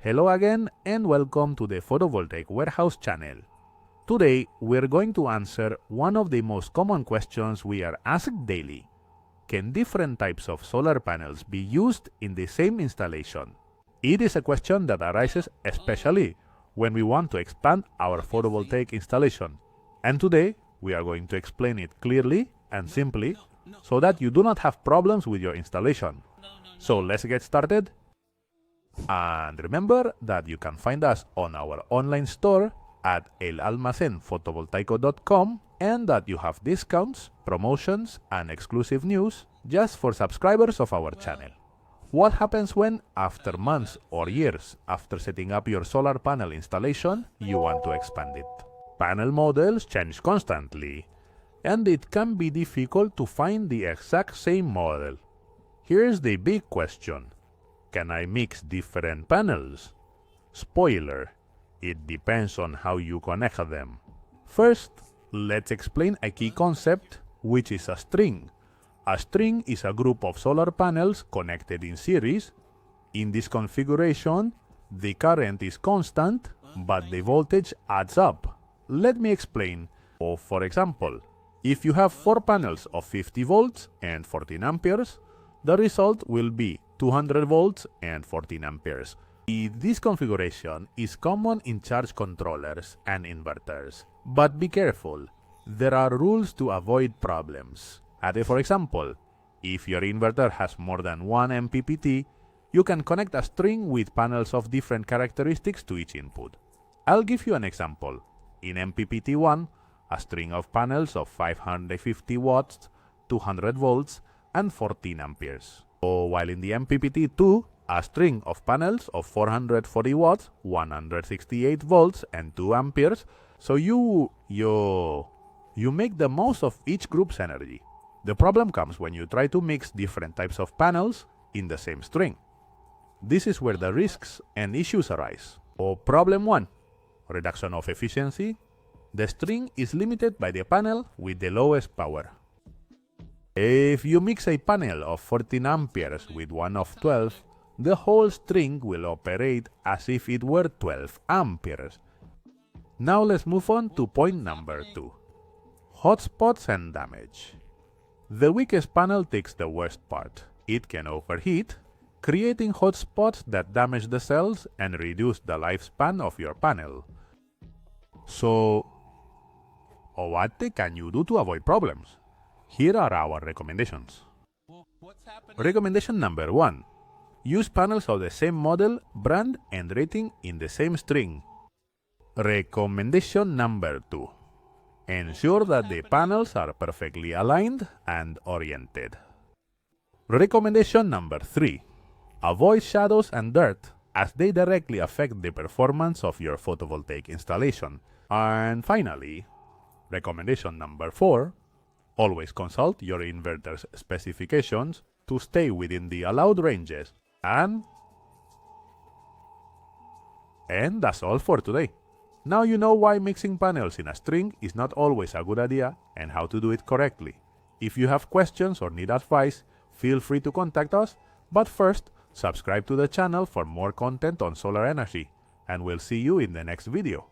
Hello again and welcome to the Photovoltaic Warehouse channel. Today we're going to answer one of the most common questions we are asked daily. Can different types of solar panels be used in the same installation? It is a question that arises especially when we want to expand our photovoltaic installation. And today we are going to explain it clearly and simply so that you do not have problems with your installation. So let's get started. And remember that you can find us on our online store at Almacén and that you have discounts, promotions and exclusive news just for subscribers of our channel. What happens when, after months or years after setting up your solar panel installation, you want to expand it? Panel models change constantly, and it can be difficult to find the exact same model. Here's the big question. Can I mix different panels? Spoiler, it depends on how you connect them. First, let's explain a key concept, which is a string. A string is a group of solar panels connected in series. In this configuration, the current is constant, but the voltage adds up. Let me explain. For example, if you have 4 panels of 50 volts and 14 amperes, the result will be 200 volts and 14 amperes. This configuration is common in charge controllers and inverters. But be careful, there are rules to avoid problems. For example, if your inverter has more than 1 MPPT, you can connect a string with panels of different characteristics to each input. I'll give you an example. In MPPT1, a string of panels of 550 watts, 200 volts, and 14 amperes. While in the MPPT2, a string of panels of 440 watts, 168 volts, and 2 amperes, so you make the most of each group's energy. The problem comes when you try to mix different types of panels in the same string. This is where the risks and issues arise. Problem 1. Reduction of efficiency. The string is limited by the panel with the lowest power. If you mix a panel of 14 amperes with one of 12, the whole string will operate as if it were 12 amperes. Now let's move on to point number 2. Hotspots and damage. The weakest panel takes the worst part. It can overheat, creating hotspots that damage the cells and reduce the lifespan of your panel. So, what can you do to avoid problems? Here are our recommendations. Recommendation number 1. Use panels of the same model, brand and rating in the same string. Recommendation number 2. Ensure that the panels are perfectly aligned and oriented. Recommendation number 3. Avoid shadows and dirt, as they directly affect the performance of your photovoltaic installation. And finally, recommendation number 4. Always consult your inverter's specifications to stay within the allowed ranges. And that's all for today. Now you know why mixing panels in a string is not always a good idea and how to do it correctly. If you have questions or need advice, feel free to contact us. But first, subscribe to the channel for more content on solar energy. And we'll see you in the next video.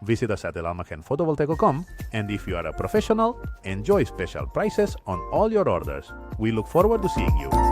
Visit us at Almacén Fotovoltaico, and if you are a professional, enjoy special prices on all your orders. We look forward to seeing you.